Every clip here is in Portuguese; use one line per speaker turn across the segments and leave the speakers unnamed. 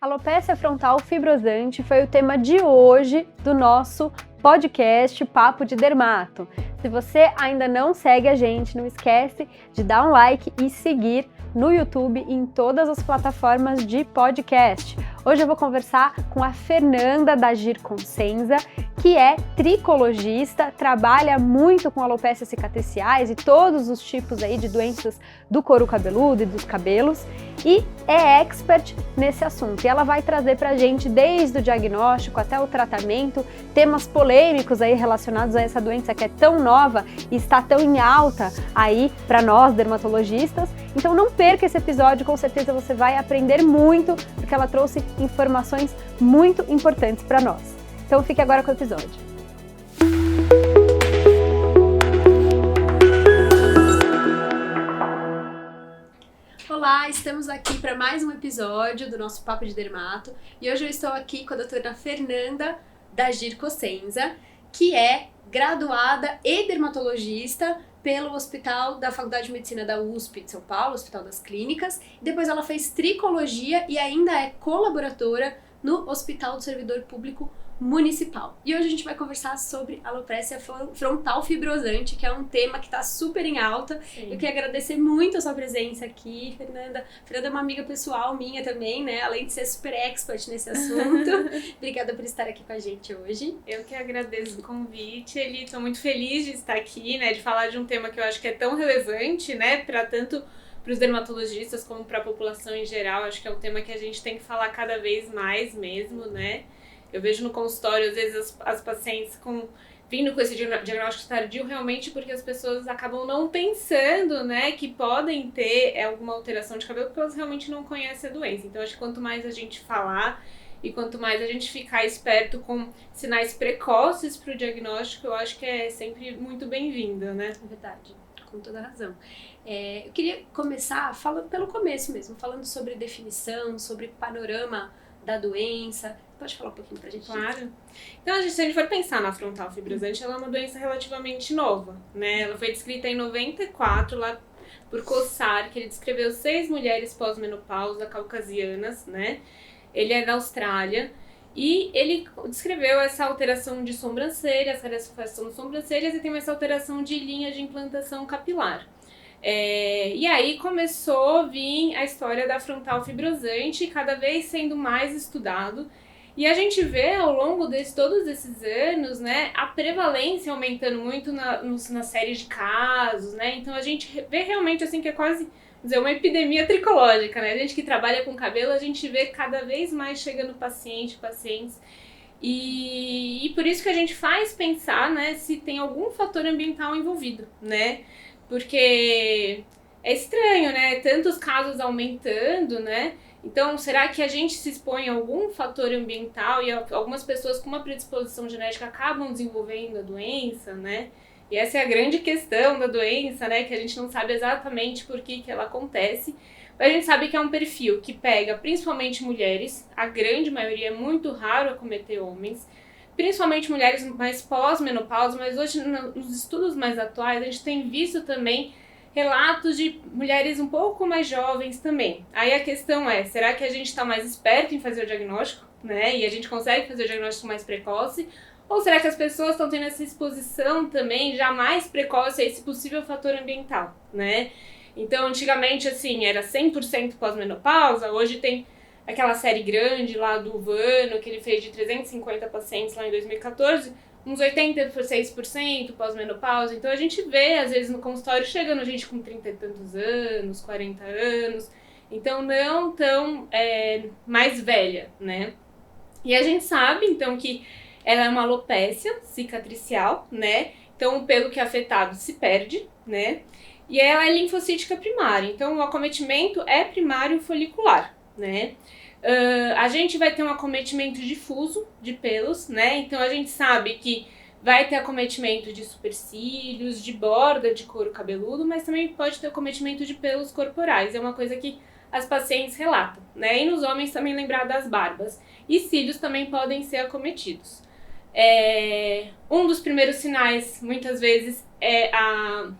Alopecia frontal fibrosante foi o tema de hoje do nosso podcast Papo de Dermato. Se você ainda não segue a gente, não esquece de dar um like e seguir no YouTube e em todas as plataformas de podcast. Hoje eu vou conversar com a Fernanda da Gir Consenza, que é tricologista, trabalha muito com alopécias cicatriciais e todos os tipos aí de doenças do couro cabeludo e dos cabelos e é expert nesse assunto. E ela vai trazer pra gente desde o diagnóstico até o tratamento, temas polêmicos aí relacionados a essa doença que é tão nova e está tão em alta aí para nós dermatologistas. Então não perca esse episódio, com certeza você vai aprender muito, porque ela trouxe informações muito importantes para nós. Então fique agora com o episódio. Olá, estamos aqui para mais um episódio do nosso Papo de Dermato e hoje eu estou aqui com a doutora Fernanda da Gir Consenza, que é graduada e dermatologista pelo Hospital da Faculdade de Medicina da USP de São Paulo, Hospital das Clínicas. Depois ela fez tricologia e ainda é colaboradora no Hospital do Servidor Público Municipal. E hoje a gente vai conversar sobre alopecia frontal fibrosante, que é um tema que está super em alta. Sim. Eu queria agradecer muito a sua presença aqui, Fernanda. Fernanda é uma amiga pessoal minha também, né? Além de ser super expert nesse assunto. Obrigada por estar aqui com a gente hoje.
Eu que agradeço o convite, Eli. Estou muito feliz de estar aqui, né? De falar de um tema que eu acho que é tão relevante, né? Para tanto para os dermatologistas como para a população em geral. Acho que é um tema que a gente tem que falar cada vez mais mesmo, né? Eu vejo no consultório, às vezes, as pacientes vindo com esse diagnóstico tardio realmente porque as pessoas acabam não pensando, né, que podem ter alguma alteração de cabelo porque elas realmente não conhecem a doença. Então, acho que quanto mais a gente falar e quanto mais a gente ficar esperto com sinais precoces para o diagnóstico, eu acho que é sempre muito bem-vinda, né?
É verdade, com toda razão. Eu queria começar pelo começo mesmo, falando sobre definição, sobre panorama da doença. Pode falar um pouquinho pra gente?
Claro. Então, se a gente for pensar na frontal fibrosante, ela é uma doença relativamente nova, né? Ela foi descrita em 94 lá por Kossar, que ele descreveu 6 mulheres pós-menopausa caucasianas, né? Ele é da Austrália e ele descreveu essa alteração de sobrancelhas, rarefação de sobrancelhas e tem essa alteração de linha de implantação capilar. E aí começou a vir a história da frontal fibrosante, cada vez sendo mais estudado. E a gente vê ao longo de todos esses anos, né, a prevalência aumentando muito na série de casos, né? Então a gente vê realmente assim que é quase uma epidemia tricológica, né? A gente que trabalha com cabelo, a gente vê cada vez mais chegando pacientes. E por isso que a gente faz pensar, né, se tem algum fator ambiental envolvido, né? Porque é estranho, né? Tantos casos aumentando, né? Então, será que a gente se expõe a algum fator ambiental e algumas pessoas com uma predisposição genética acabam desenvolvendo a doença, né? E essa é a grande questão da doença, né? Que a gente não sabe exatamente por que ela acontece. Mas a gente sabe que é um perfil que pega principalmente mulheres, a grande maioria, é muito raro acometer homens, principalmente mulheres mais pós-menopausa, mas hoje nos estudos mais atuais a gente tem visto também relatos de mulheres um pouco mais jovens também. Aí a questão é, será que a gente está mais esperto em fazer o diagnóstico, né? E a gente consegue fazer o diagnóstico mais precoce? Ou será que as pessoas estão tendo essa exposição também já mais precoce a esse possível fator ambiental, né? Então, antigamente, assim, era 100% pós-menopausa, hoje tem aquela série grande lá do Vano, que ele fez de 350 pacientes lá em 2014, uns 86% pós-menopausa. Então a gente vê, às vezes, no consultório chegando gente com 30 e tantos anos, 40 anos, então não tão mais velha, né? E a gente sabe, então, que ela é uma alopécia cicatricial, né? Então o pelo que é afetado se perde, né? E ela é linfocítica primária, então o acometimento é primário folicular, né? A gente vai ter um acometimento difuso de pelos, né? Então a gente sabe que vai ter acometimento de supercílios, de borda de couro cabeludo, mas também pode ter acometimento de pelos corporais. É uma coisa que as pacientes relatam, né? E nos homens também lembrar das barbas. E cílios também podem ser acometidos. Um dos primeiros sinais, muitas vezes, é a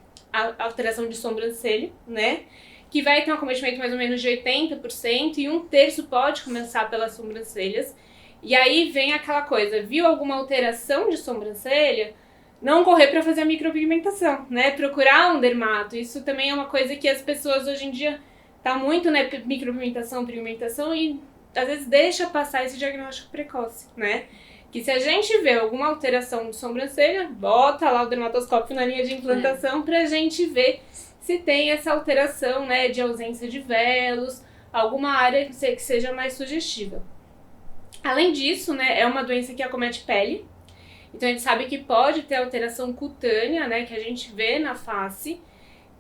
alteração de sobrancelha, né? que vai ter um acometimento mais ou menos de 80%, e 1/3 pode começar pelas sobrancelhas. E aí vem aquela coisa, viu alguma alteração de sobrancelha? Não correr para fazer a micropigmentação, né? Procurar um dermato. Isso também é uma coisa que as pessoas hoje em dia tá muito, né, micropigmentação, pigmentação, e às vezes deixa passar esse diagnóstico precoce, né? Que se a gente vê alguma alteração de sobrancelha, bota lá o dermatoscópio na linha de implantação pra gente ver se tem essa alteração, né, de ausência de velos, alguma área que seja mais sugestiva. Além disso, né, é uma doença que acomete pele, então a gente sabe que pode ter alteração cutânea, né, que a gente vê na face,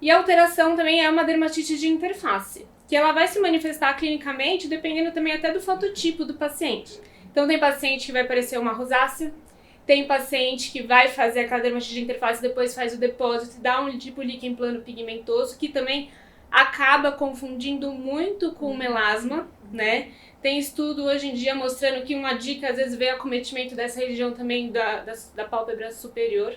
e a alteração também é uma dermatite de interface, que ela vai se manifestar clinicamente dependendo também até do fototipo do paciente. Então tem paciente que vai parecer uma rosácea, tem paciente que vai fazer aquela dermatite de interface, depois faz o depósito e dá um tipo líquen plano pigmentoso, que também acaba confundindo muito com o melasma, né? Tem estudo hoje em dia mostrando que uma dica às vezes vê acometimento dessa região também da pálpebra superior.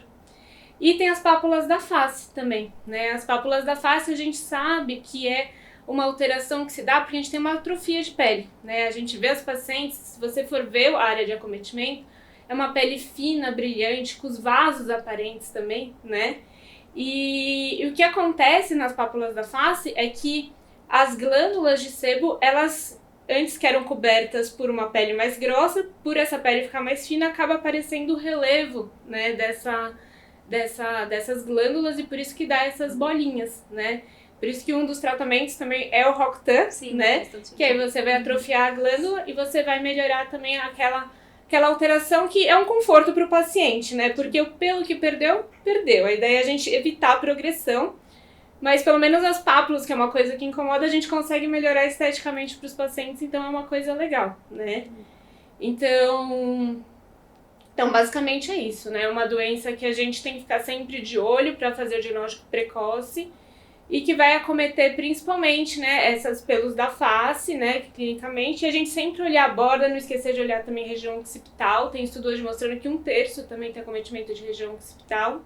E tem as pápulas da face também, né? As pápulas da face a gente sabe que é uma alteração que se dá porque a gente tem uma atrofia de pele, né? A gente vê as pacientes, se você for ver a área de acometimento, é uma pele fina, brilhante, com os vasos aparentes também, né? E o que acontece nas pápulas da face é que as glândulas de sebo, elas antes que eram cobertas por uma pele mais grossa, por essa pele ficar mais fina, acaba aparecendo o relevo, né, dessas glândulas, e por isso que dá essas bolinhas, né? Por isso que um dos tratamentos também é o Roacutan, né? Que aí você vai atrofiar a glândula e você vai melhorar também aquela alteração, que é um conforto para o paciente, né? Porque o pelo que perdeu, perdeu. A ideia é a gente evitar a progressão, mas pelo menos as pápulas, que é uma coisa que incomoda, a gente consegue melhorar esteticamente para os pacientes, então é uma coisa legal, né? Então basicamente é isso, né? É uma doença que a gente tem que ficar sempre de olho para fazer o diagnóstico precoce, e que vai acometer principalmente, né, esses pelos da face, né, clinicamente, e a gente sempre olhar a borda, não esquecer de olhar também a região occipital. Tem estudo hoje mostrando que 1/3 também tem acometimento de região occipital.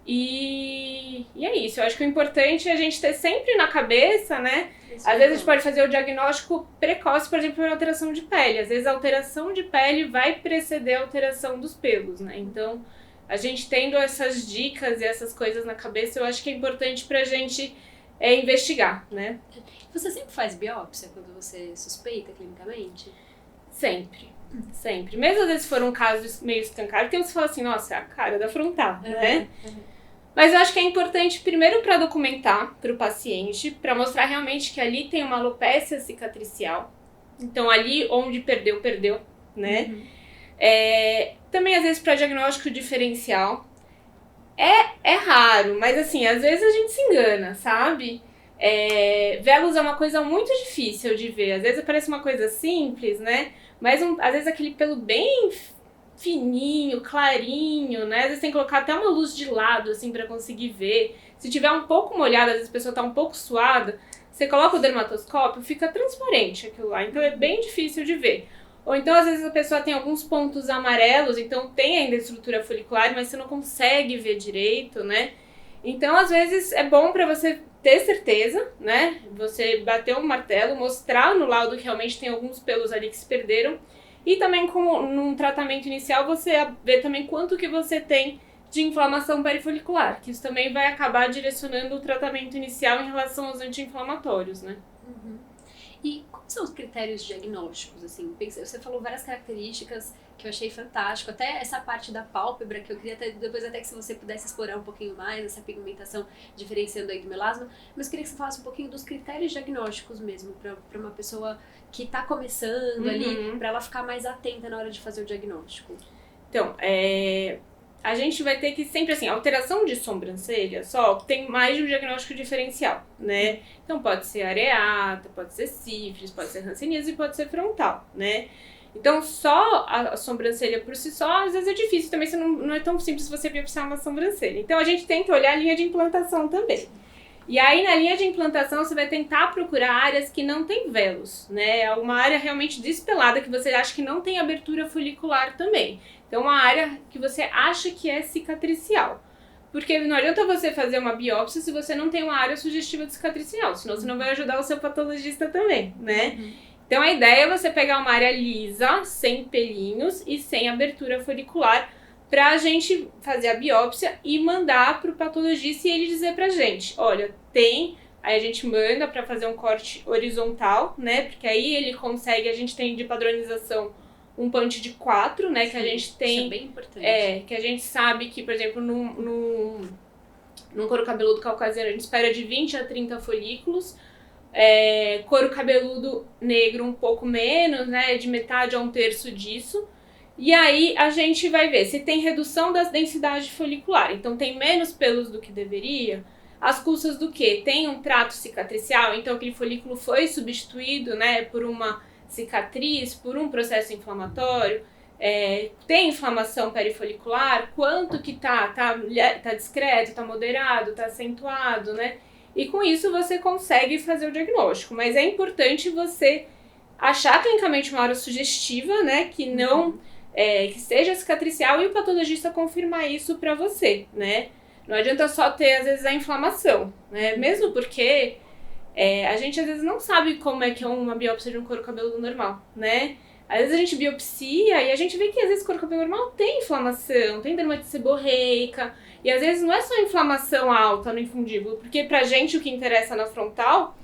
E é isso, eu acho que o importante é a gente ter sempre na cabeça, né, às vezes a gente pode fazer o diagnóstico precoce, por exemplo, por alteração de pele. Às vezes a alteração de pele vai preceder a alteração dos pelos, né, então a gente tendo essas dicas e essas coisas na cabeça, eu acho que é importante pra gente investigar, né?
Você sempre faz biópsia quando você suspeita clinicamente?
Sempre, sempre. Mesmo às vezes for um caso meio escancarado, tem uns que falam assim, nossa, é a cara da frontal, né? Mas eu acho que é importante primeiro para documentar para o paciente, para mostrar realmente que ali tem uma alopécia cicatricial. Então ali onde perdeu, perdeu, né? Também às vezes para diagnóstico diferencial. É raro, mas assim, às vezes a gente se engana, sabe? Velos é uma coisa muito difícil de ver. Às vezes parece uma coisa simples, né? Mas às vezes aquele pelo bem fininho, clarinho, né? Às vezes tem que colocar até uma luz de lado, assim, pra conseguir ver. Se tiver um pouco molhado, às vezes a pessoa tá um pouco suada, você coloca o dermatoscópio, fica transparente aquilo lá. Então é bem difícil de ver. Ou então, às vezes, a pessoa tem alguns pontos amarelos, então tem ainda estrutura folicular, mas você não consegue ver direito, né? Então, às vezes, é bom pra você ter certeza, né? Você bater um martelo, mostrar no laudo que realmente tem alguns pelos ali que se perderam. E também, como num tratamento inicial, você vê também quanto que você tem de inflamação perifolicular, que isso também vai acabar direcionando o tratamento inicial em relação aos anti-inflamatórios, né?
E quais são os critérios diagnósticos, assim? Você falou várias características que eu achei fantástico, até essa parte da pálpebra, que eu queria depois até que se você pudesse explorar um pouquinho mais, essa pigmentação diferenciando aí do melasma, mas queria que você falasse um pouquinho dos critérios diagnósticos mesmo, para uma pessoa que está começando ali, para ela ficar mais atenta na hora de fazer o diagnóstico.
Então, a gente vai ter que sempre, assim, alteração de sobrancelha só tem mais de um diagnóstico diferencial, né? Então pode ser areata, pode ser sífilis, pode ser hanseníase e pode ser frontal, né? Então só a sobrancelha por si só, às vezes é difícil também, não é tão simples você biopsiar uma sobrancelha. Então a gente tem que olhar a linha de implantação também. E aí na linha de implantação você vai tentar procurar áreas que não tem velos, né? Uma área realmente despelada que você acha que não tem abertura folicular também. Então, uma área que você acha que é cicatricial. Porque não adianta você fazer uma biópsia se você não tem uma área sugestiva de cicatricial, senão você não vai ajudar o seu patologista também, né? Então a ideia é você pegar uma área lisa, sem pelinhos e sem abertura folicular, pra gente fazer a biópsia e mandar pro patologista e ele dizer pra gente, olha, tem, aí a gente manda pra fazer um corte horizontal, né? Porque aí ele consegue, a gente tem de padronização um punch de 4, né?
Sim,
que a gente tem.
Isso é bem importante.
Que a gente sabe que, por exemplo, num couro cabeludo caucasiano, a gente espera de 20 a 30 folículos. Couro cabeludo negro um pouco menos, né? De metade a 1/3 disso. E aí a gente vai ver se tem redução da densidade folicular. Então tem menos pelos do que deveria. Às custas do quê? Tem um trato cicatricial, então aquele folículo foi substituído, né, por uma cicatriz, por um processo inflamatório. Tem inflamação perifolicular, quanto que tá discreto, tá moderado, tá acentuado, né? E com isso você consegue fazer o diagnóstico, mas é importante você achar clinicamente uma área sugestiva, né, que não que seja cicatricial e o patologista confirmar isso para você, né? Não adianta só ter às vezes a inflamação, né? Mesmo porque a gente às vezes não sabe como é que é uma biópsia de um couro cabeludo normal, né? Às vezes a gente biopsia e a gente vê que às vezes o couro cabeludo normal tem inflamação, tem dermatite seborreica, e às vezes não é só inflamação alta no infundíbulo, porque pra gente o que interessa na frontal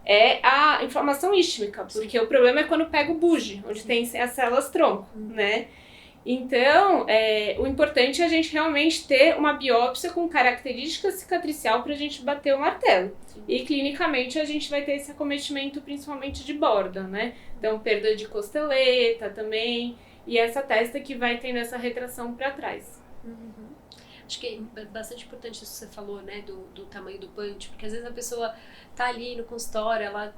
é a inflamação isquêmica, porque o problema é quando pega o buge, onde tem as células tronco, né? Então, o importante é a gente realmente ter uma biópsia com característica cicatricial pra gente bater o martelo. E clinicamente a gente vai ter esse acometimento principalmente de borda, né? Então, perda de costeleta também, e essa testa que vai tendo essa retração pra trás.
Acho que é bastante importante isso que você falou, né, do tamanho do punch, porque às vezes a pessoa tá ali no consultório, ela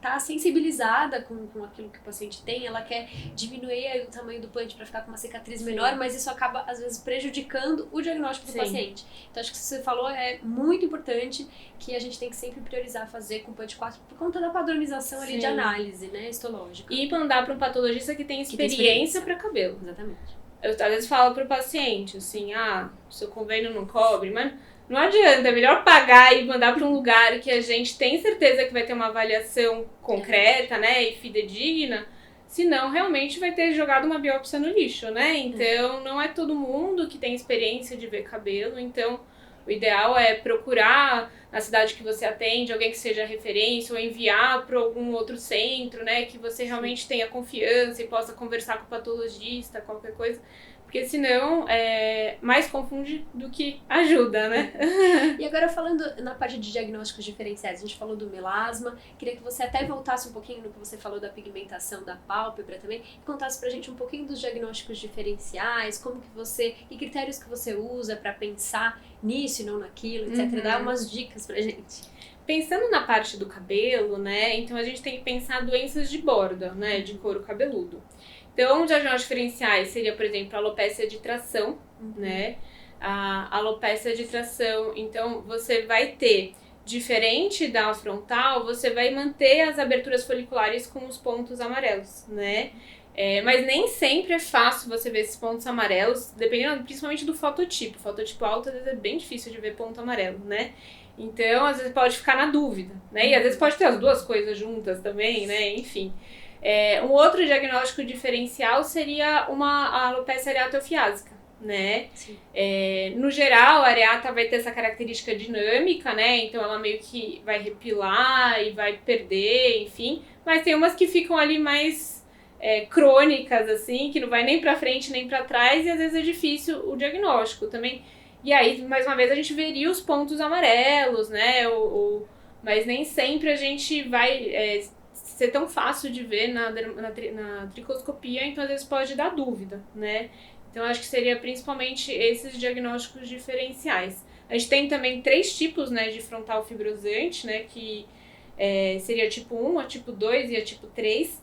tá sensibilizada com aquilo que o paciente tem, ela quer diminuir aí o tamanho do punch para ficar com uma cicatriz menor, mas isso acaba, às vezes, prejudicando o diagnóstico do paciente. Então, acho que isso que você falou é muito importante, que a gente tem que sempre priorizar fazer com punch 4 por conta da padronização ali de análise, né, histológica.
E mandar para um patologista que tem experiência para cabelo.
Exatamente.
Eu, às vezes, falo pro paciente, assim, seu convênio não cobre, mas não adianta, é melhor pagar e mandar para um lugar que a gente tem certeza que vai ter uma avaliação concreta, né, e fidedigna, senão realmente vai ter jogado uma biópsia no lixo, né? Então, não é todo mundo que tem experiência de ver cabelo, então o ideal é procurar na cidade que você atende alguém que seja referência ou enviar para algum outro centro, né, que você realmente tenha confiança e possa conversar com o patologista, qualquer coisa. Porque senão mais confunde do que ajuda, né?
E agora falando na parte de diagnósticos diferenciais, a gente falou do melasma, queria que você até voltasse um pouquinho no que você falou da pigmentação da pálpebra também, e contasse pra gente um pouquinho dos diagnósticos diferenciais, que critérios que você usa pra pensar nisso e não naquilo, etc. Dá umas dicas pra gente.
Pensando na parte do cabelo, né, então a gente tem que pensar doenças de borda, né, de couro cabeludo. Então, diagnósticos diferenciais seria, por exemplo, a alopécia de tração, né? A alopécia de tração, então você vai ter, diferente da frontal, você vai manter as aberturas foliculares com os pontos amarelos, né? Mas nem sempre é fácil você ver esses pontos amarelos, dependendo principalmente do fototipo. Fototipo alto, às vezes é bem difícil de ver ponto amarelo, né? Então, às vezes pode ficar na dúvida, né? E às vezes pode ter as duas coisas juntas também, né? Enfim. Um outro diagnóstico diferencial seria a alopecia areata-eufyásica, né? No geral, a areata vai ter essa característica dinâmica, né? Então ela meio que vai repilar e vai perder, enfim. Mas tem umas que ficam ali mais crônicas, assim, que não vai nem pra frente nem pra trás, e às vezes é difícil o diagnóstico também. E aí, mais uma vez, a gente veria os pontos amarelos, né? Mas nem sempre a gente vai ser tão fácil de ver na tricoscopia, então às vezes pode dar dúvida, né? Então acho que seria principalmente esses diagnósticos diferenciais. A gente tem também 3 tipos, né, de frontal fibrosante, né, que seria a tipo 1, a tipo 2 e a tipo 3.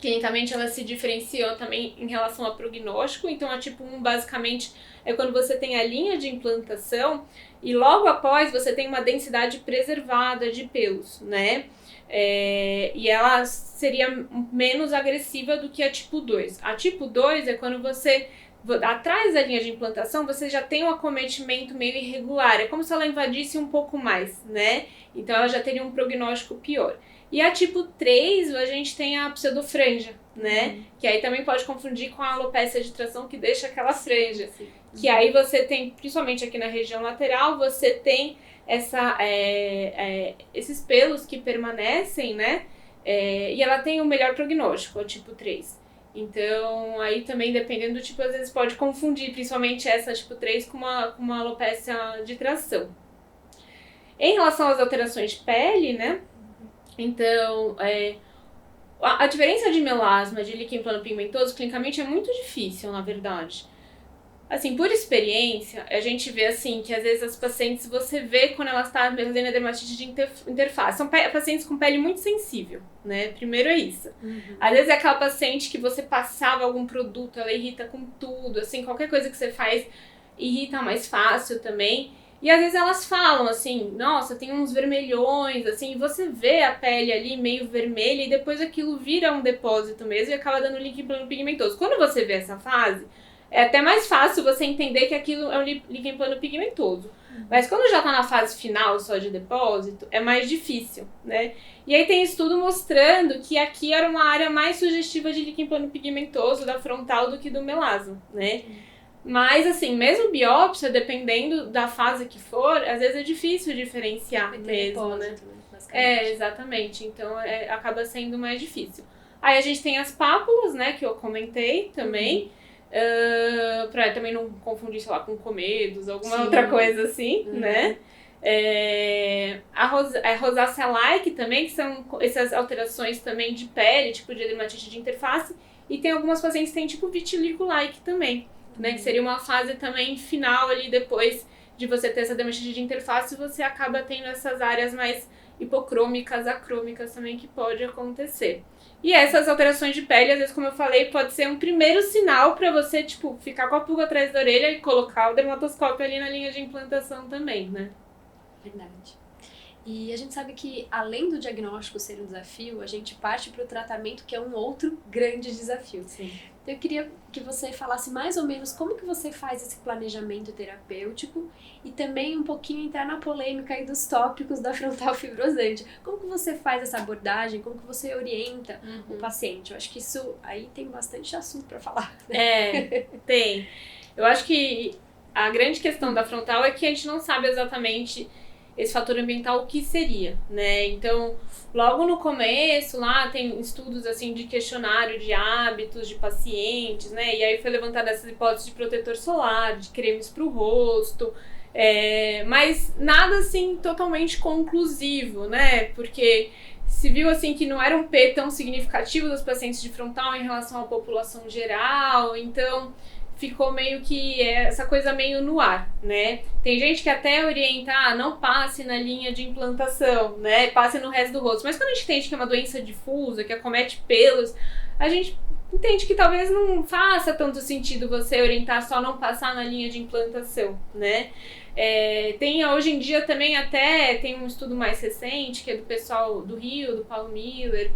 Clinicamente elas se diferenciam também em relação ao prognóstico, então a tipo 1 basicamente é quando você tem a linha de implantação e logo após você tem uma densidade preservada de pelos, né? E ela seria menos agressiva do que a tipo 2. A tipo 2 é quando você atrás da linha de implantação, você já tem um acometimento meio irregular. É como se ela invadisse um pouco mais, né? Então, ela já teria um prognóstico pior. E a tipo 3, a gente tem a pseudofranja, né? Que aí também pode confundir com a alopécia de tração, que deixa aquela franja.
Sim.
Que aí você tem, principalmente aqui na região lateral, você tem esses pelos que permanecem, né? E ela tem o melhor prognóstico, a tipo 3. Então, aí também, dependendo do tipo, às vezes pode confundir, principalmente essa tipo 3 com uma alopécia de tração. Em relação às alterações de pele, né? Então, a diferença de melasma, de líquen plano pigmentoso, clinicamente é muito difícil, na verdade. Assim, por experiência, a gente vê assim que às vezes as pacientes, você vê quando elas estão fazendo a dermatite de interface. São pacientes com pele muito sensível, né? Primeiro é isso. Às vezes é aquela paciente que você passava algum produto, ela irrita com tudo, assim, qualquer coisa que você faz irrita mais fácil também. E às vezes elas falam assim, nossa, tem uns vermelhões, assim, e você vê a pele ali meio vermelha e depois aquilo vira um depósito mesmo e acaba dando líquen plano pigmentoso. Quando você vê essa fase, é até mais fácil você entender que aquilo é um líquen plano pigmentoso. Mas quando já tá na fase final só de depósito, é mais difícil, né? E aí tem estudo mostrando que aqui era uma área mais sugestiva de líquen plano pigmentoso da frontal do que do melasma, né? Mas, assim, mesmo biópsia, dependendo da fase que for, às vezes é difícil diferenciar mesmo, né? Exatamente. Então, acaba sendo mais difícil. Aí a gente tem as pápulas, né, que eu comentei também. Pra também não confundir, sei lá, com comedos, alguma outra coisa assim, né? A rosácea-like também, que são essas alterações também de pele, tipo de dermatite de interface. E tem algumas pacientes que têm tipo vitiligo-like também, né? Que seria uma fase também final ali, depois de você ter essa dermatite de interface, você acaba tendo essas áreas mais hipocrômicas, acrômicas também que pode acontecer. E essas alterações de pele, às vezes, como eu falei, pode ser um primeiro sinal pra você, tipo, ficar com a pulga atrás da orelha e colocar o dermatoscópio ali na linha de implantação também, né?
Verdade. E a gente sabe que, além do diagnóstico ser um desafio, a gente parte para o tratamento, que é um outro grande desafio.
Sim.
Então, eu queria que você falasse mais ou menos como que você faz esse planejamento terapêutico e também um pouquinho entrar na polêmica aí dos tópicos da frontal fibrosante. Como que você faz essa abordagem? Como que você orienta o paciente? Eu acho que isso aí tem bastante assunto para falar.
Tem. Eu acho que a grande questão da frontal é que a gente não sabe exatamente esse fator ambiental, o que seria, né? Então, logo no começo, lá tem estudos, assim, de questionário de hábitos de pacientes, né? E aí foi levantada essa hipótese de protetor solar, de cremes para o rosto, mas nada, assim, totalmente conclusivo, né? Porque se viu, assim, que não era um P tão significativo dos pacientes de frontal em relação à população geral, então ficou meio que essa coisa meio no ar, né? Tem gente que até orienta, não passe na linha de implantação, né? Passe no resto do rosto. Mas quando a gente entende que é uma doença difusa, que acomete pelos, a gente entende que talvez não faça tanto sentido você orientar só não passar na linha de implantação, né? Tem hoje em dia também até, tem um estudo mais recente, que é do pessoal do Rio, do Paulo Miller,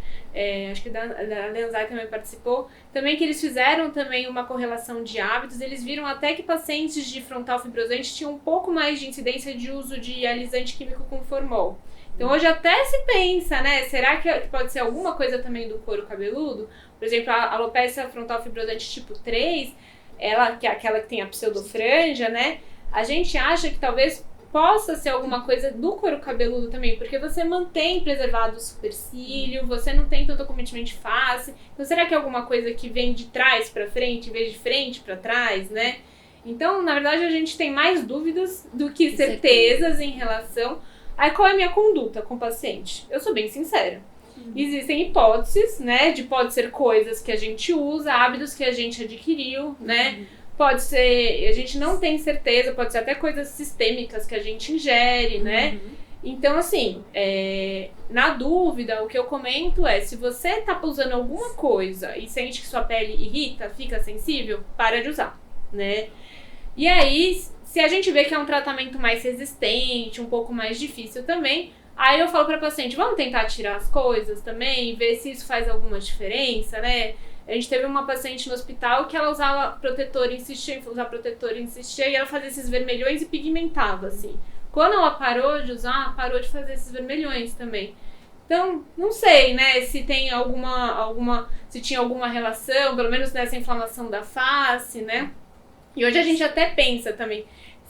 acho que da Lenzai também participou, também que eles fizeram também uma correlação de hábitos, eles viram até que pacientes de frontal fibrosante tinham um pouco mais de incidência de uso de alisante químico com formol. Então hoje até se pensa, né, será que pode ser alguma coisa também do couro cabeludo? Por exemplo, a alopecia frontal fibrosante tipo 3, ela, que é aquela que tem a pseudofranja, né, a gente acha que talvez possa ser alguma coisa do couro cabeludo também, porque você mantém preservado o supercílio, você não tem tanto acometimento de face. Então, será que é alguma coisa que vem de trás para frente, em vez de frente para trás, né? Então, na verdade, a gente tem mais dúvidas do que certezas em relação a qual é a minha conduta com o paciente. Eu sou bem sincera. Existem hipóteses, né? Pode ser coisas que a gente usa, hábitos que a gente adquiriu, né? Pode ser, a gente não tem certeza, pode ser até coisas sistêmicas que a gente ingere, né? Então, assim, na dúvida, o que eu comento é, se você tá usando alguma coisa e sente que sua pele irrita, fica sensível, para de usar, né? E aí, se a gente vê que é um tratamento mais resistente, um pouco mais difícil também, aí eu falo pra paciente, vamos tentar tirar as coisas também, ver se isso faz alguma diferença, né? A gente teve uma paciente no hospital que ela usava protetor, insistia em usar protetor, insistia, e ela fazia esses vermelhões e pigmentava, assim. Quando ela parou de usar, parou de fazer esses vermelhões também. Então, não sei, né, se tem se tinha alguma relação, pelo menos nessa inflamação da face, né? E hoje a gente até pensa também,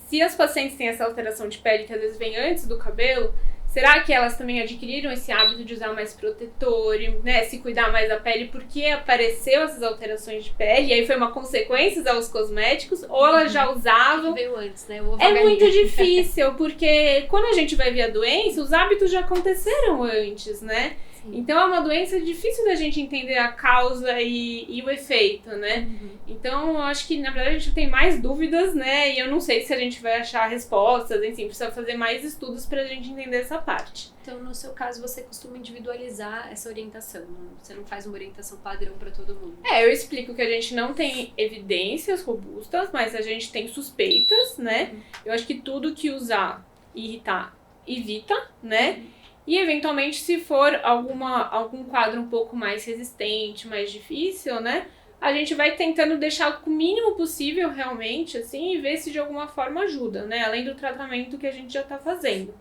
se as pacientes têm essa alteração de pele que às vezes vem antes do cabelo, será que elas também adquiriram esse hábito de usar mais protetor, né, se cuidar mais da pele porque apareceu essas alterações de pele e aí foi uma consequência aos cosméticos, ou elas já usavam?
Que veio antes, né?
É muito difícil, porque quando a gente vai ver a doença, os hábitos já aconteceram antes, né? Então é uma doença difícil da gente entender a causa e o efeito, né? Então eu acho que na verdade a gente tem mais dúvidas, né? E eu não sei se a gente vai achar respostas, enfim, precisa fazer mais estudos pra gente entender essa parte.
Então, no seu caso, você costuma individualizar essa orientação, você não faz uma orientação padrão para todo mundo.
Eu explico que a gente não tem evidências robustas, mas a gente tem suspeitas, né? Eu acho que tudo que usar e irritar, evita, né? E, eventualmente, se for algum quadro um pouco mais resistente, mais difícil, né? A gente vai tentando deixar o mínimo possível, realmente, assim, e ver se de alguma forma ajuda, né? Além do tratamento que a gente já tá fazendo.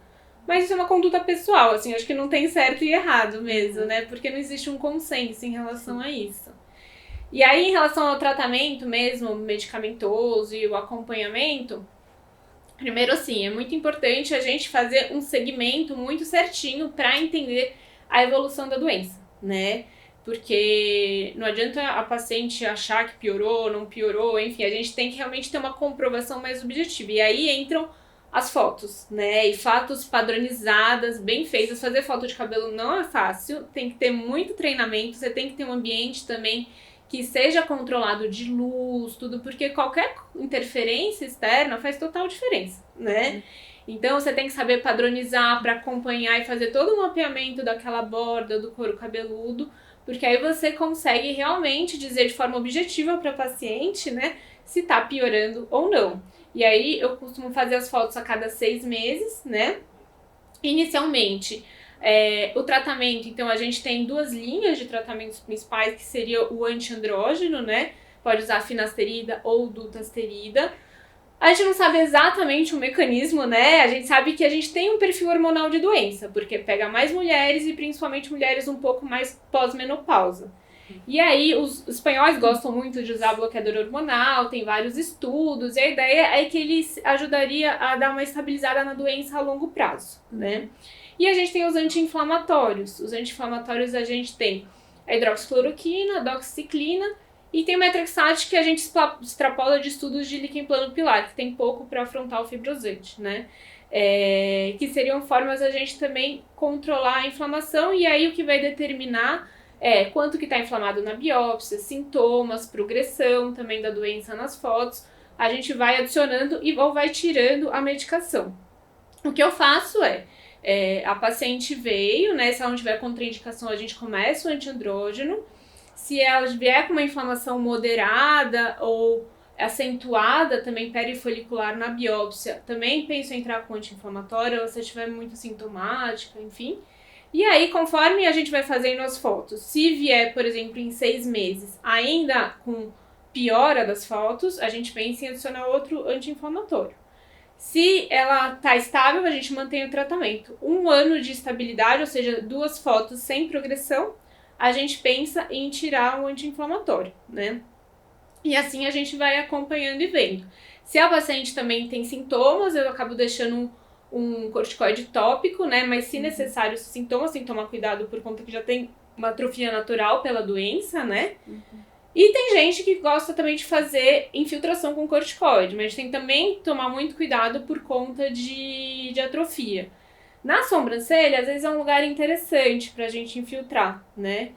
Mas isso é uma conduta pessoal, assim, acho que não tem certo e errado mesmo, né? Porque não existe um consenso em relação a isso. E aí, em relação ao tratamento mesmo, medicamentoso e o acompanhamento, primeiro, assim, é muito importante a gente fazer um segmento muito certinho para entender a evolução da doença, né? Porque não adianta a paciente achar que piorou, não piorou, enfim, a gente tem que realmente ter uma comprovação mais objetiva. E aí entram as fotos, né? E fotos padronizadas, bem feitas. Fazer foto de cabelo não é fácil, tem que ter muito treinamento, você tem que ter um ambiente também que seja controlado de luz, tudo, porque qualquer interferência externa faz total diferença, né? Então você tem que saber padronizar para acompanhar e fazer todo o mapeamento daquela borda do couro cabeludo, porque aí você consegue realmente dizer de forma objetiva para a paciente, né, se tá piorando ou não. E aí eu costumo fazer as fotos a cada 6 meses, né? Inicialmente, o tratamento, então a gente tem 2 linhas de tratamentos principais, que seria o antiandrógeno, né? Pode usar finasterida ou dutasterida. A gente não sabe exatamente o mecanismo, né? A gente sabe que a gente tem um perfil hormonal de doença, porque pega mais mulheres e principalmente mulheres um pouco mais pós-menopausa. E aí, os espanhóis gostam muito de usar bloqueador hormonal, tem vários estudos, e a ideia é que ele ajudaria a dar uma estabilizada na doença a longo prazo, né? E a gente tem os anti-inflamatórios. Os anti-inflamatórios a gente tem a hidroxicloroquina, a doxiciclina, e tem o metrexate, que a gente extrapola de estudos de líquen plano pilar, que tem pouco para afrontar o fibrosante, né? Que seriam formas a gente também controlar a inflamação, e aí o que vai determinar quanto que está inflamado na biópsia, sintomas, progressão também da doença nas fotos, a gente vai adicionando ou vai tirando a medicação. O que eu faço a paciente veio, né, se ela não tiver contraindicação, a gente começa o antiandrógeno. Se ela vier com uma inflamação moderada ou acentuada, também perifolicular na biópsia, também penso em entrar com anti-inflamatório, ou se estiver muito sintomática, enfim. E aí, conforme a gente vai fazendo as fotos, se vier, por exemplo, em 6 meses, ainda com piora das fotos, a gente pensa em adicionar outro anti-inflamatório. Se ela está estável, a gente mantém o tratamento. 1 ano de estabilidade, ou seja, 2 fotos sem progressão, a gente pensa em tirar o anti-inflamatório, né? E assim a gente vai acompanhando e vendo. Se a paciente também tem sintomas, eu acabo deixando um corticoide tópico, né? Mas se necessário, os sintomas, tem que tomar cuidado por conta que já tem uma atrofia natural pela doença, né? E tem gente que gosta também de fazer infiltração com corticoide, mas a gente tem que também tomar muito cuidado por conta de atrofia. Na sobrancelha, às vezes é um lugar interessante pra gente infiltrar, né?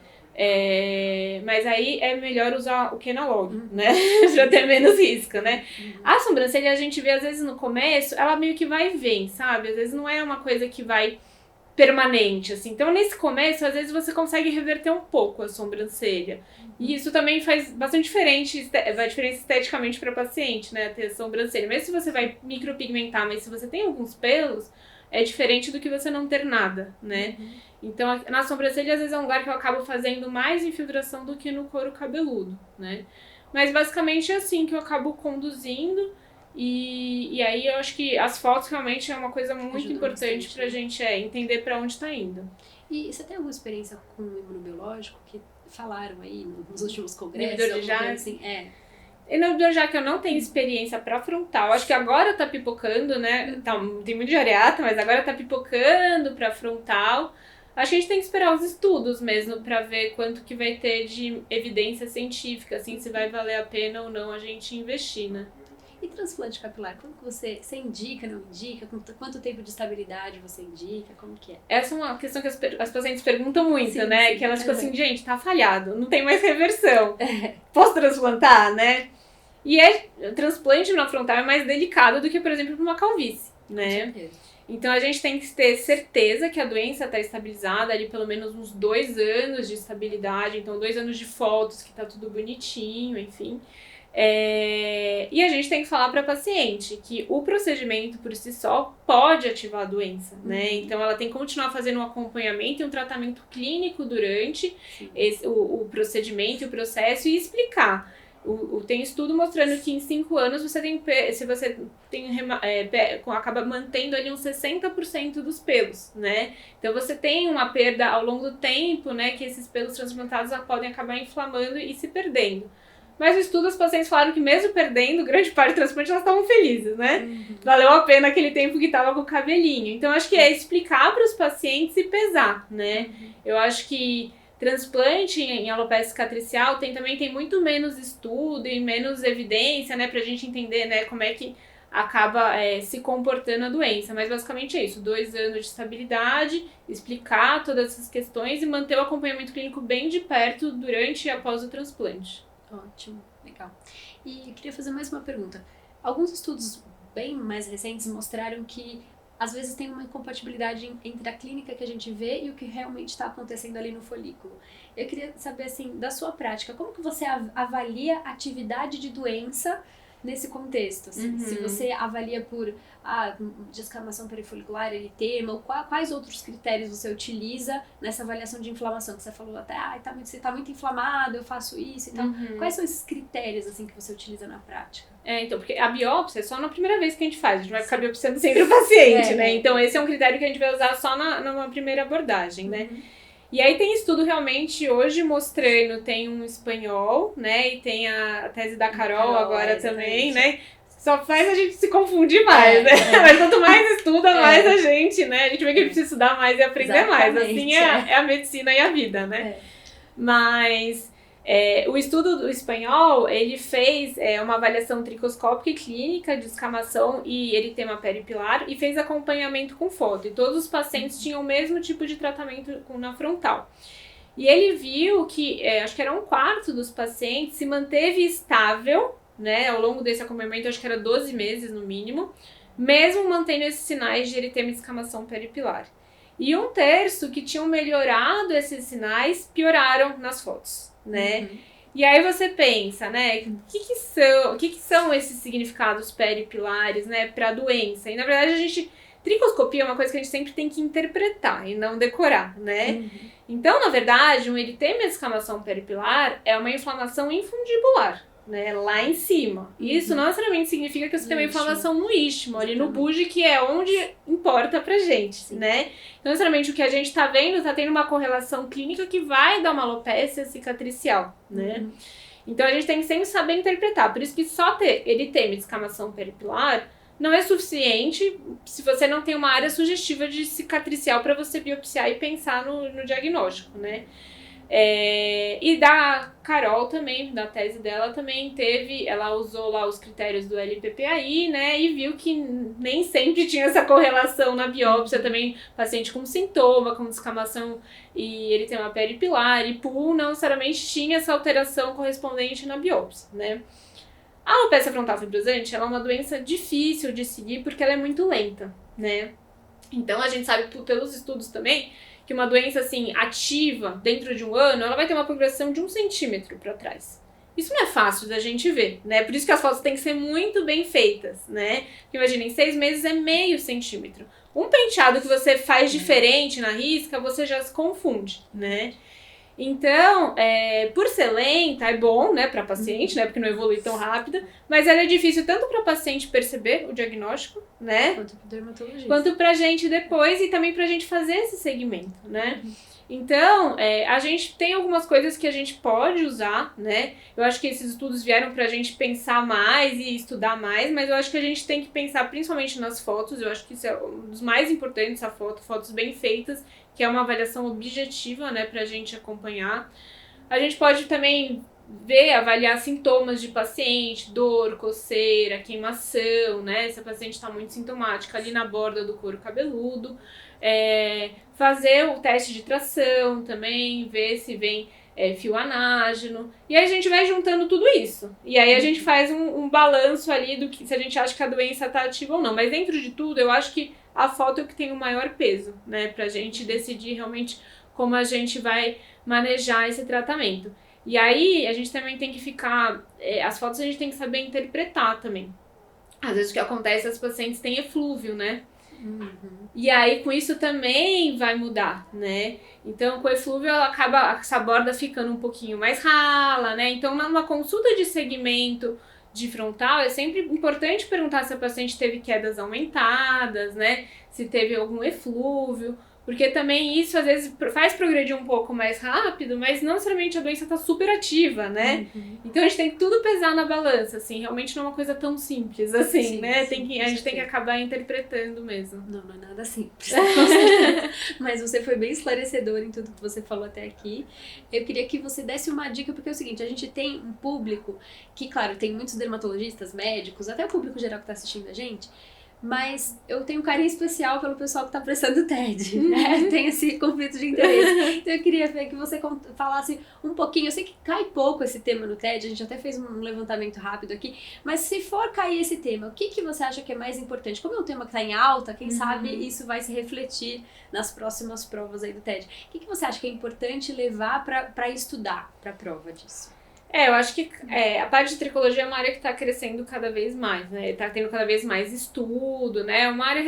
Mas aí é melhor usar o Kenalog, né? Pra ter menos risco, né? A sobrancelha a gente vê, às vezes, no começo, ela meio que vai e vem, sabe? Às vezes não é uma coisa que vai permanente, assim. Então, nesse começo, às vezes você consegue reverter um pouco a sobrancelha. E isso também faz bastante diferença esteticamente para paciente, né? Ter a sobrancelha. Mesmo se você vai micropigmentar, mas se você tem alguns pelos, é diferente do que você não ter nada, né? Então, na sobrancelha, às vezes é um lugar que eu acabo fazendo mais infiltração do que no couro cabeludo, né? Mas, basicamente, é assim que eu acabo conduzindo. E aí, eu acho que as fotos realmente é uma coisa muito
Ajuda
importante
bastante,
pra
né?
gente entender pra onde tá indo.
E você tem alguma experiência com o imunobiológico que falaram aí nos últimos congressos?
Inibidor de
alguma coisa
JAK?
assim?
Inibidor de JAK eu não tenho experiência pra frontal. Acho que agora tá pipocando, né? Tá, tem muito de areata, mas agora tá pipocando pra frontal. Acho que a gente tem que esperar os estudos mesmo pra ver quanto que vai ter de evidência científica, assim, se vai valer a pena ou não a gente investir, né?
E transplante capilar, como que você indica, não indica? Quanto tempo de estabilidade você indica? Como que é?
Essa é uma questão que as pacientes perguntam muito,
Sim,
né?
sim.
Que elas ficam assim, gente, tá falhado, não tem mais reversão. Posso transplantar, né? E o transplante na frontal é mais delicado do que, por exemplo, uma calvície, né?
Com certeza.
Então a gente tem que ter certeza que a doença está estabilizada, ali pelo menos uns 2 anos de estabilidade, então 2 anos de fotos, que tá tudo bonitinho, enfim. E a gente tem que falar para a paciente que o procedimento por si só pode ativar a doença, né? Então ela tem que continuar fazendo um acompanhamento e um tratamento clínico durante o procedimento e o processo e explicar. Tem estudo mostrando que em 5 anos se você acaba mantendo ali uns 60% dos pelos, né? Então você tem uma perda ao longo do tempo, né? Que esses pelos transplantados podem acabar inflamando e se perdendo. Mas no estudo as pacientes falaram que mesmo perdendo grande parte do transplante, elas estavam felizes, né? Valeu a pena aquele tempo que tava com o cabelinho. Então acho que é explicar para os pacientes e pesar, né? Eu acho que transplante em alopecia cicatricial também tem muito menos estudo e menos evidência, né? Pra gente entender, né, como é que acaba se comportando a doença. Mas basicamente é isso, 2 anos de estabilidade, explicar todas essas questões e manter o acompanhamento clínico bem de perto durante e após o transplante.
Ótimo, legal. E eu queria fazer mais uma pergunta. Alguns estudos bem mais recentes mostraram que às vezes tem uma incompatibilidade entre a clínica que a gente vê e o que realmente está acontecendo ali no folículo. Eu queria saber, assim, da sua prática, como que você avalia a atividade de doença nesse contexto? Assim, se você avalia por descamação perifolicular, eritema, quais outros critérios você utiliza nessa avaliação de inflamação? Que você falou até, você tá muito inflamado, eu faço isso e tal. Quais são esses critérios, assim, que você utiliza na prática?
Então, porque a biópsia é só na primeira vez que a gente faz, a gente vai ficar biopsiando sempre o paciente, né? Então esse é um critério que a gente vai usar só numa primeira abordagem, né? E aí tem estudo realmente hoje mostrando, tem um espanhol, né? E tem a tese da Carol agora também, né? Só faz a gente se confundir mais, né? Mas quanto mais estuda, mais a gente, né? A gente vê que a gente precisa estudar mais e aprender mais. Assim é a medicina e a vida, né? Mas o estudo do espanhol, ele fez uma avaliação tricoscópica e clínica de escamação e eritema peripilar e fez acompanhamento com foto. E todos os pacientes tinham o mesmo tipo de tratamento na frontal. E ele viu que, acho que era 1/4 dos pacientes se manteve estável, né, ao longo desse acompanhamento, acho que era 12 meses no mínimo, mesmo mantendo esses sinais de eritema e descamação peripilar. E 1/3 que tinham melhorado esses sinais pioraram nas fotos, né? E aí você pensa, né, o que são esses significados peripilares, né, para a doença? E na verdade tricoscopia é uma coisa que a gente sempre tem que interpretar e não decorar, né? Então, na verdade, um eritema e descamação peripilar é uma inflamação infundibular, né, lá em cima. Isso não necessariamente significa que você tem uma inflamação no istmo, ali no bulge, que é onde importa pra gente, né? Então, necessariamente, o que a gente tá vendo, tá tendo uma correlação clínica que vai dar uma alopecia cicatricial, né? Então, a gente tem que sempre saber interpretar. Por isso que só ter eritema e descamação peripilar não é suficiente se você não tem uma área sugestiva de cicatricial para você biopsiar e pensar no diagnóstico, né? E da Carol também, da tese dela também ela usou lá os critérios do LPPAI, né, e viu que nem sempre tinha essa correlação na biópsia também, paciente com sintoma, com descamação e eritema peripilar e PUL não necessariamente tinha essa alteração correspondente na biópsia, né. A alopecia frontal fibrosante, ela é uma doença difícil de seguir porque ela é muito lenta, né, então a gente sabe pelos estudos também que uma doença assim ativa dentro de 1 ano, ela vai ter uma progressão de 1 centímetro para trás. Isso não é fácil da gente ver, né? Por isso que as fotos têm que ser muito bem feitas, né? Porque imagina, em 6 meses é meio centímetro. Um penteado que você faz diferente na risca, você já se confunde, né? Então, por ser lenta, é bom, né, pra paciente, né, porque não evolui tão rápido, mas ela é difícil tanto pra paciente perceber o diagnóstico, né,
Quanto pro dermatologista.
quanto pra gente depois e também pra gente fazer esse segmento, né. Então, a gente tem algumas coisas que a gente pode usar, né, eu acho que esses estudos vieram pra gente pensar mais e estudar mais, mas eu acho que a gente tem que pensar principalmente nas fotos, eu acho que isso é um dos mais importantes, a fotos bem feitas, que é uma avaliação objetiva, né, pra gente acompanhar. A gente pode também avaliar sintomas de paciente, dor, coceira, queimação, né, se a paciente está muito sintomática ali na borda do couro cabeludo. Fazer o teste de tração também, ver se vem fio anágeno. E aí a gente vai juntando tudo isso. E aí a gente faz um balanço ali do que se a gente acha que a doença está ativa ou não. Mas dentro de tudo, eu acho que a foto é o que tem o maior peso, né? Pra gente decidir realmente como a gente vai manejar esse tratamento. E aí a gente também tem que ficar... as fotos a gente tem que saber interpretar também. Às vezes o que acontece é que as pacientes têm eflúvio, né? E aí com isso também vai mudar, né? Então com o eflúvio ela acaba essa borda ficando um pouquinho mais rala, né? Então numa consulta de segmento de frontal é sempre importante perguntar se a paciente teve quedas aumentadas, né? Se teve algum eflúvio, porque também isso às vezes faz progredir um pouco mais rápido, mas não necessariamente a doença está super ativa, né? Então a gente tem que tudo pesar na balança, assim, realmente não é uma coisa tão simples assim, sim, né? Sim, a gente tem que acabar interpretando mesmo.
Não é nada simples, mas você foi bem esclarecedor em tudo que você falou até aqui. Eu queria que você desse uma dica, porque é o seguinte, a gente tem um público que, claro, tem muitos dermatologistas, médicos, até o público geral que está assistindo a gente, mas eu tenho um carinho especial pelo pessoal que tá prestando TED, né? Tem esse conflito de interesse. Então eu queria que você falasse um pouquinho, eu sei que cai pouco esse tema no TED, a gente até fez um levantamento rápido aqui, mas se for cair esse tema, o que você acha que é mais importante? Como é um tema que tá em alta, quem sabe isso vai se refletir nas próximas provas aí do TED. O que você acha que é importante levar pra estudar pra prova disso?
Eu acho que a parte de tricologia é uma área que está crescendo cada vez mais, né? Está tendo cada vez mais estudo, né? É uma área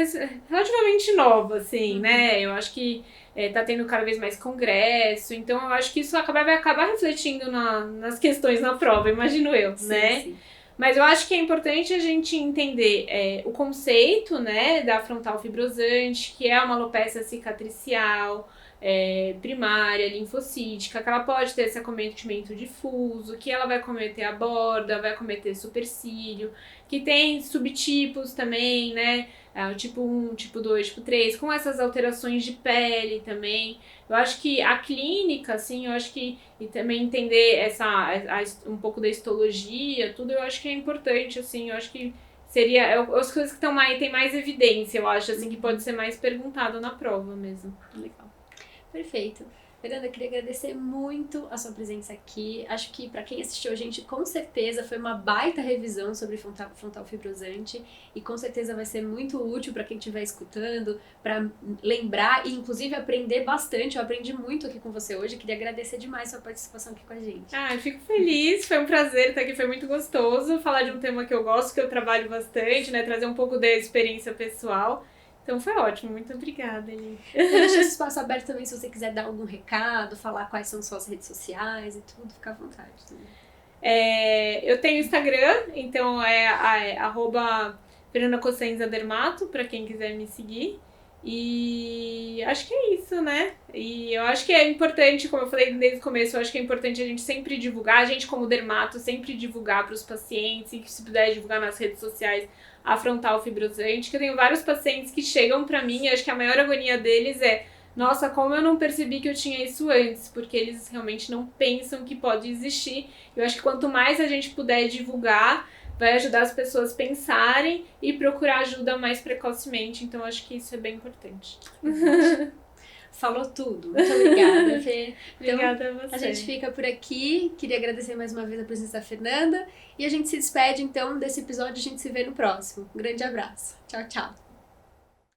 relativamente nova, assim, né? Eu acho que está tendo cada vez mais congresso, então eu acho que isso vai acabar refletindo nas questões na prova, imagino eu, sim, né? Sim. Mas eu acho que é importante a gente entender o conceito, né, da frontal fibrosante, que é uma alopecia cicatricial, primária, linfocítica, que ela pode ter esse acometimento difuso, que ela vai acometer a borda, vai acometer supercílio, que tem subtipos também, né? O tipo 1, tipo 2, tipo 3, com essas alterações de pele também. Eu acho que a clínica, assim, eu acho que, e também entender um pouco da histologia, tudo, eu acho que é importante, assim, eu acho que seria as coisas que tem mais evidência, eu acho, assim, que pode ser mais perguntado na prova mesmo.
Legal. Perfeito. Fernanda, eu queria agradecer muito a sua presença aqui. Acho que para quem assistiu a gente, com certeza foi uma baita revisão sobre frontal fibrosante e com certeza vai ser muito útil para quem estiver escutando, para lembrar e inclusive aprender bastante. Eu aprendi muito aqui com você hoje. Queria agradecer demais a sua participação aqui com a gente.
Eu fico feliz, foi um prazer estar aqui, foi muito gostoso falar de um tema que eu gosto, que eu trabalho bastante, né, trazer um pouco da experiência pessoal. Então foi ótimo, muito obrigada, Eli.
Deixa esse espaço aberto também se você quiser dar algum recado, falar quais são suas redes sociais e tudo, fica à vontade.
Eu tenho Instagram, então é @FernandaCossenza-Dermato, pra quem quiser me seguir. E acho que é isso, né? E eu acho que é importante, como eu falei desde o começo, eu acho que é importante a gente sempre divulgar, a gente como dermato, sempre divulgar para os pacientes, e que se puder divulgar nas redes sociais, a frontal fibrosante, que eu tenho vários pacientes que chegam pra mim e acho que a maior agonia deles é: nossa, como eu não percebi que eu tinha isso antes, porque eles realmente não pensam que pode existir. Eu acho que quanto mais a gente puder divulgar, vai ajudar as pessoas a pensarem e procurar ajuda mais precocemente, então acho que isso é bem importante.
Falou tudo. Muito obrigada, Fê. Então,
obrigada a você.
A gente fica por aqui. Queria agradecer mais uma vez a presença da Fernanda. E a gente se despede, então, desse episódio. A gente se vê no próximo. Um grande abraço. Tchau, tchau.